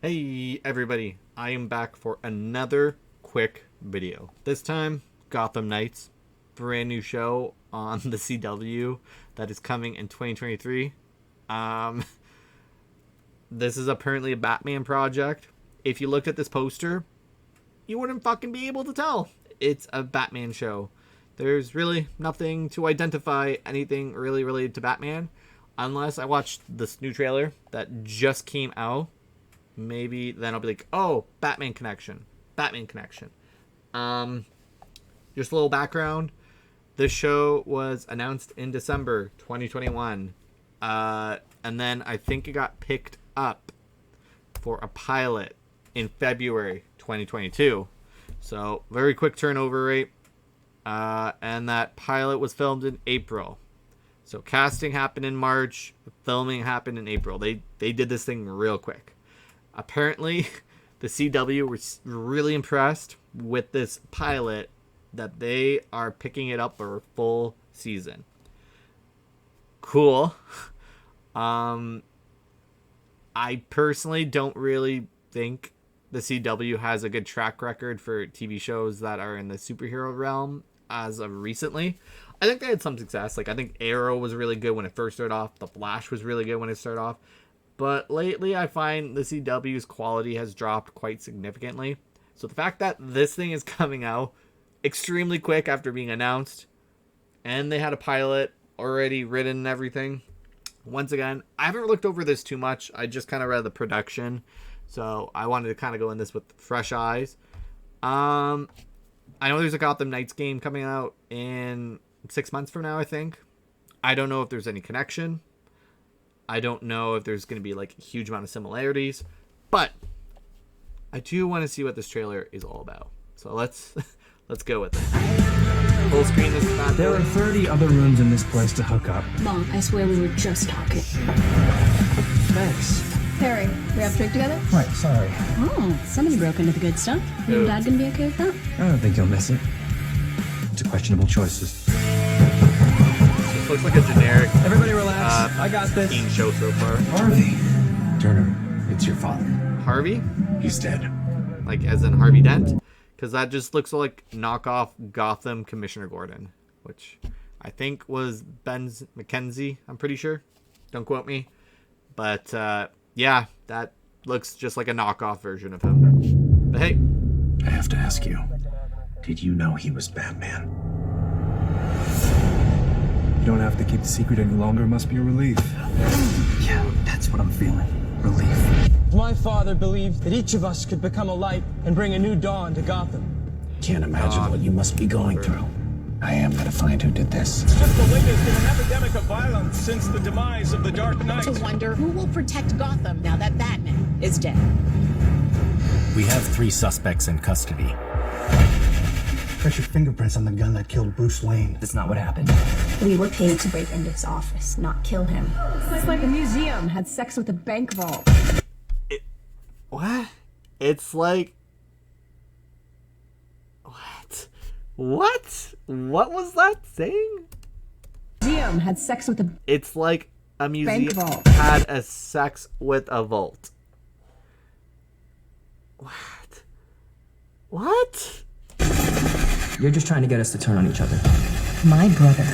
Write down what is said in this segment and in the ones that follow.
Hey everybody, I am back for another quick video. This time, Gotham Knights, brand new show on the CW that is coming in 2023. This is apparently a Batman project. If you looked at this poster, you wouldn't fucking be able to tell. It's a Batman show. There's really nothing to identify anything really related to Batman, unless I watched this new trailer that just came out. Maybe then I'll be like, oh, Batman connection. Just a little background. This show was announced in December 2021. And then I think it got picked up for a pilot in February 2022. So very quick turnover rate. And that pilot was filmed in April. So casting happened in March. Filming happened in April. They did this thing real quick. Apparently, the CW was really impressed with this pilot that they are picking it up for a full season. Cool. I personally don't really think the CW has a good track record for TV shows that are in the superhero realm as of recently. I think they had some success. Like, I think Arrow was really good when it first started off. The Flash was really good when it started off. But lately, I find the CW's quality has dropped quite significantly. So the fact that this thing is coming out extremely quick after being announced, and they had a pilot already written and everything. Once again, I haven't looked over this too much. I just kind of read the production. So I wanted to kind of go in this with fresh eyes. I know there's a Gotham Knights game coming out in 6 months from now, I think. I don't know if there's any connection. I don't know if there's going to be like a huge amount of similarities, but I do want to see what this trailer is all about. So let's go with it. Full screen this bad boy. There are 30 other rooms in this place to hook up. Mom, I swear we were just talking. Thanks. Harry, we have to drink together? Right, sorry. Oh, somebody broke into the good stuff. You and Dad gonna be okay with that? I don't think you'll miss it. It's a questionable choices. Looks like a generic Everybody relax. I got this. teen show so far. Harvey. Turner, it's your father. Harvey? He's dead. Like as in Harvey Dent? Because that just looks like knockoff Gotham Commissioner Gordon, which I think was Ben McKenzie, I'm pretty sure. Don't quote me. But yeah, that looks just like a knockoff version of him. But hey. I have to ask you, did you know he was Batman? You don't have to keep the secret any longer. It must be a relief. Yeah, that's what I'm feeling. Relief. My father believed that each of us could become a light and bring a new dawn to Gotham. Can't imagine what you must be going through. I am gonna find who did this. It's just the latest in an epidemic of violence since the demise of the Dark Knight. To wonder who will protect Gotham now that Batman is dead. We have 3 suspects in custody. Got your fingerprints on the gun that killed Bruce Wayne. That's not what happened. We were paid to break into his office, not kill him. It's like a museum had sex with a bank vault. What? It's like... What? What was that saying? Museum had sex with a It's like a museum bank vault. had a sex with a vault. What? What? You're just trying to get us to turn on each other. My brother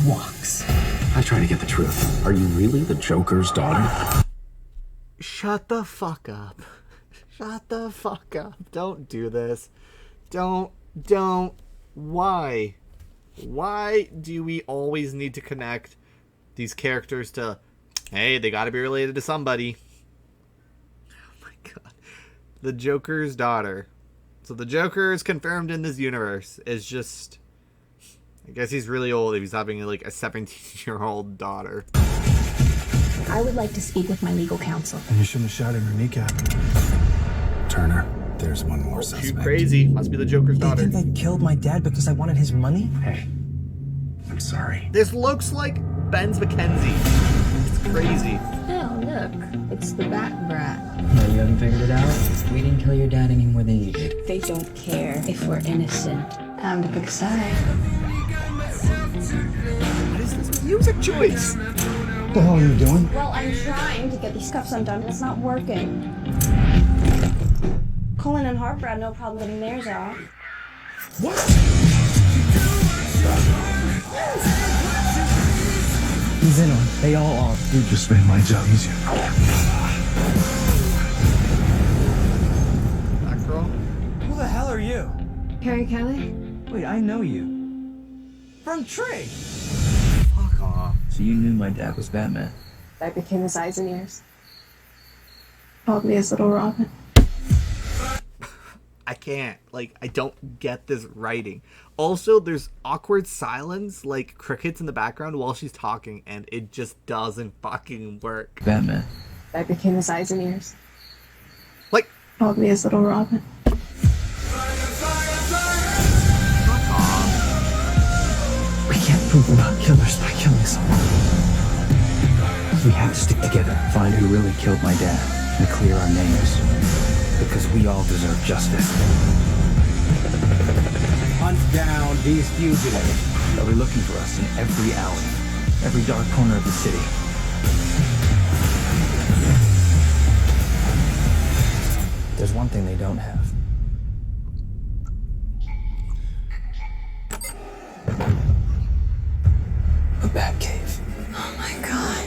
walks. I try to get the truth. Are you really the Joker's daughter? Shut the fuck up. Shut the fuck up. Don't do this. Don't. Why? Why do we always need to connect these characters to, hey, they gotta be related to somebody? Oh my god. The Joker's daughter. So the Joker is confirmed in this universe. Is just, I guess he's really old if he's having like a 17-year-old daughter. I would like to speak with my legal counsel. And you shouldn't have shot in her kneecap. Turner, there's one more suspect. Too crazy. Must be the Joker's daughter. You think I killed my dad because I wanted his money? Hey, I'm sorry. This looks like Ben's McKenzie. It's crazy. Oh, look. It's the Bat Brat. No, you haven't figured it out? We didn't kill your dad any more than you did. They don't care if we're innocent. Time to pick a side. What is this music choice? What the hell are you doing? Well, I'm trying to get these cuffs undone, and it's not working. Cullen and Harper had no problem getting theirs off. What? He's in on it. They all are. You just made my job easier. That girl? Who the hell are you? Carrie Kelly? Wait, I know you. From Tree. Fuck off. So you knew my dad was Batman? I became his eyes and ears. Called me his little Robin. I can't. Like, I don't get this writing. Also, there's awkward silence, like crickets in the background while she's talking, and it just doesn't fucking work. Batman. I became his eyes and ears. Like, Called me his little Robin. We can't prove we're not killers by killing someone. We have to stick together, find who really killed my dad, and clear our names. Because we all deserve justice. Hunt down these fugitives. They'll be looking for us in every alley, every dark corner of the city. There's one thing they don't have. A bat cave. Oh my god.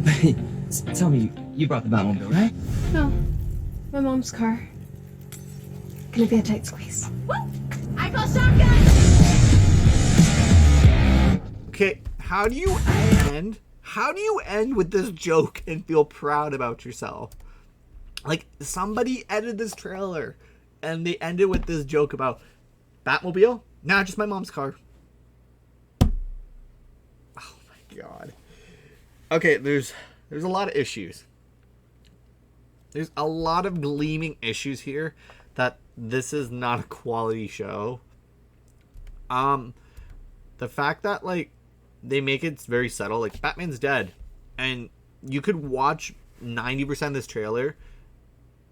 Hey, tell me, you brought the Batmobile, right? No. My mom's car. Gonna be a tight squeeze. What? I call shotgun! okay, how do you end? How do you end with this joke and feel proud about yourself? Like, somebody edited this trailer and they ended with this joke about Batmobile? Nah, just my mom's car. Oh my god. Okay, there's a lot of issues. There's a lot of gleaming issues here that this is not a quality show. The fact that, like, they make it very subtle, like, Batman's dead, and you could watch 90% of this trailer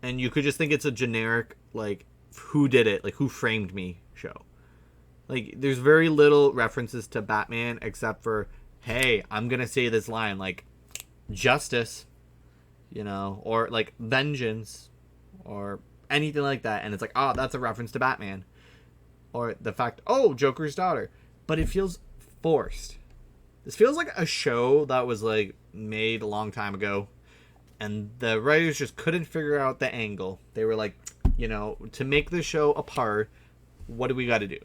and you could just think it's a generic, like, who did it, like, who framed me show. Like, there's very little references to Batman except for, hey, I'm gonna say this line, like, justice, you know, or, like, vengeance, or anything like that, and it's like, oh, that's a reference to Batman. Or the fact, oh, Joker's daughter. But it feels forced. This feels like a show that was, like, made a long time ago, and the writers just couldn't figure out the angle. They were like, you know, to make the show apart, what do we got to do?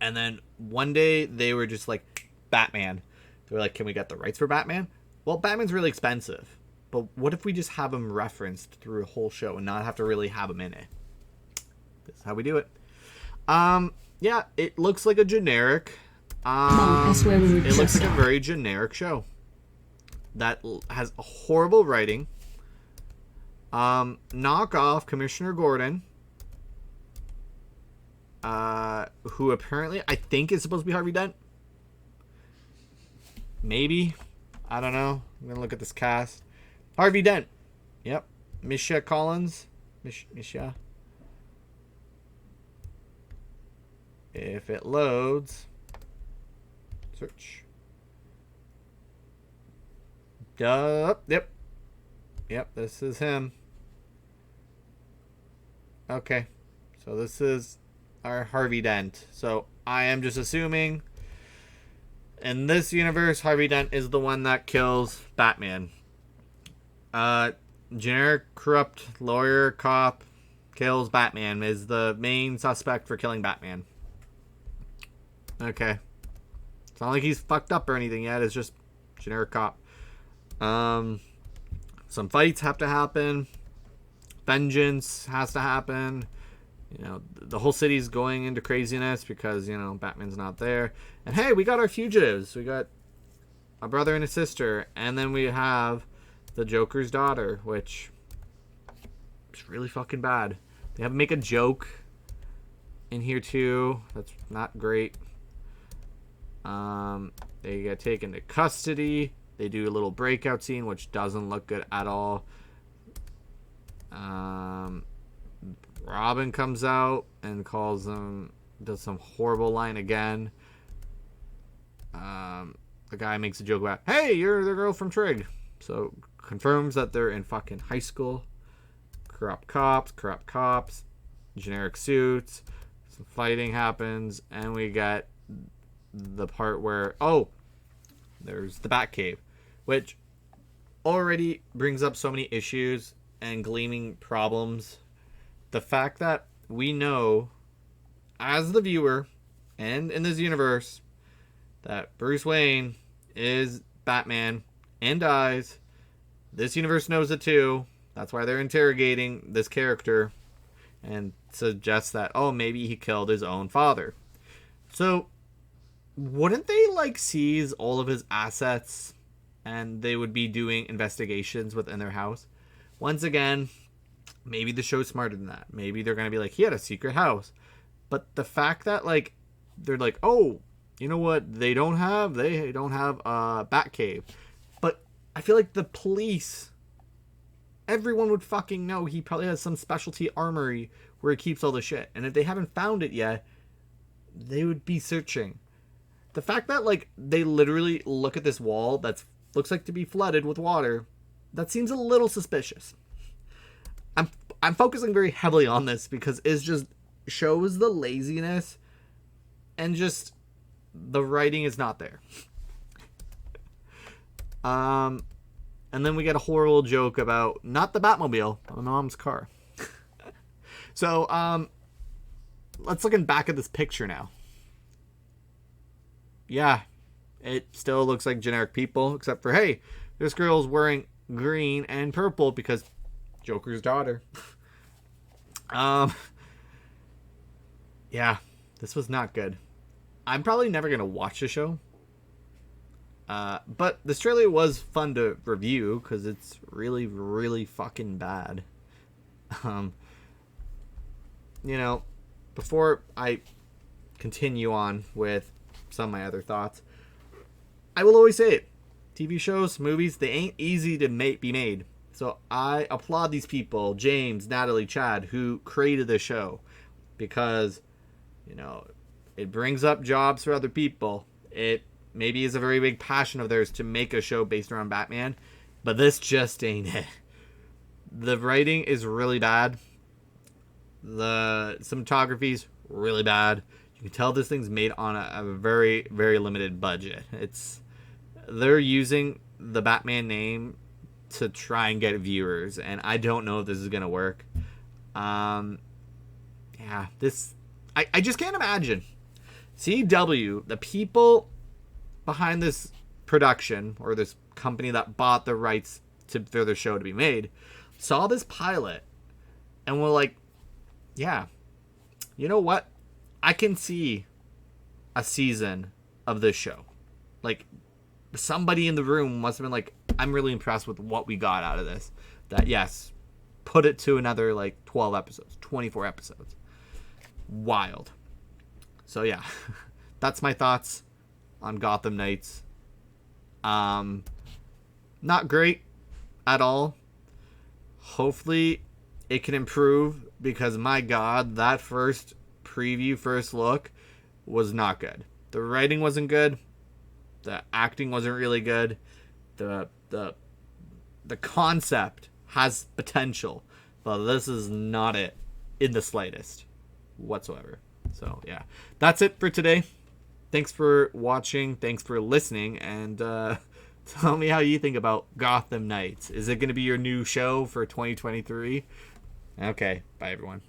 And then one day they were just like, Batman. They were like, can we get the rights for Batman? Well, Batman's really expensive, but what if we just have him referenced through a whole show and not have to really have him in it? This is how we do it. Yeah, it looks like a generic. I swear we were It looks like a very generic show that has horrible writing. Knock off Commissioner Gordon, who apparently I think is supposed to be Harvey Dent. Maybe. I don't know. I'm gonna look at this cast. Harvey Dent. Yep. Misha Collins. Misha. If it loads. Search. Yep. Yep, this is him. Okay. So this is our Harvey Dent. So I am just assuming in this universe, Harvey Dent is the one that kills Batman. Generic corrupt lawyer cop kills Batman, is the main suspect for killing Batman. Okay. It's not like he's fucked up or anything yet. It's just generic cop. Some fights have to happen. Vengeance has to happen. You know, the whole city's going into craziness because, you know, Batman's not there. And hey, we got our fugitives. We got a brother and a sister. And then we have the Joker's daughter, which is really fucking bad. They have to make a joke in here too. That's not great. They get taken to custody. They do a little breakout scene, which doesn't look good at all. Robin comes out and calls them, does some horrible line again. The guy makes a joke about, hey, you're the girl from Trig. So confirms that they're in fucking high school. Corrupt cops, generic suits, some fighting happens, and we get the part where, there's the Batcave, which already brings up so many issues and gleaming problems. The fact that we know, as the viewer, and in this universe, that Bruce Wayne is Batman and dies. This universe knows it too. That's why they're interrogating this character and suggests that, maybe he killed his own father. So, wouldn't they, seize all of his assets and they would be doing investigations within their house? Once again, maybe the show's smarter than that. Maybe they're going to be like, he had a secret house. But the fact that, they're like, you know what they don't have? They don't have a Batcave. But I feel like the police, everyone would fucking know he probably has some specialty armory where he keeps all the shit. And if they haven't found it yet, they would be searching. The fact that, they literally look at this wall that looks like to be flooded with water, that seems a little suspicious. I'm focusing very heavily on this because it just shows the laziness and just the writing is not there. And then we get a horrible joke about not the Batmobile, but my mom's car. So, let's look back at this picture now. Yeah, it still looks like generic people, except for, hey, this girl's wearing green and purple because Joker's daughter. Yeah, this was not good. I'm probably never going to watch the show. But this trailer was fun to review because it's really, really fucking bad. Before I continue on with some of my other thoughts, I will always say it. TV shows, movies, they ain't easy to be made. So I applaud these people, James, Natalie, Chad, who created this show. Because, it brings up jobs for other people. It maybe is a very big passion of theirs to make a show based around Batman. But this just ain't it. The writing is really bad. The cinematography's really bad. You can tell this thing's made on a very, very limited budget. They're using the Batman name to try and get viewers, and I don't know if this is gonna work. I just can't imagine. CW, the people behind this production, or this company that bought the rights for the show to be made, saw this pilot and were like, yeah, you know what? I can see a season of this show. Somebody in the room must have been like, I'm really impressed with what we got out of this. That, yes, put it to another 12 episodes, 24 episodes. Wild. So yeah, that's my thoughts on Gotham Knights. Not great at all. Hopefully it can improve, because my God, that first look was not good. The writing wasn't good. The acting wasn't really good. The concept has potential, but this is not it in the slightest whatsoever. So yeah, that's it for today. Thanks for watching. Thanks for listening. And tell me how you think about Gotham Knights. Is it going to be your new show for 2023? Okay, bye everyone.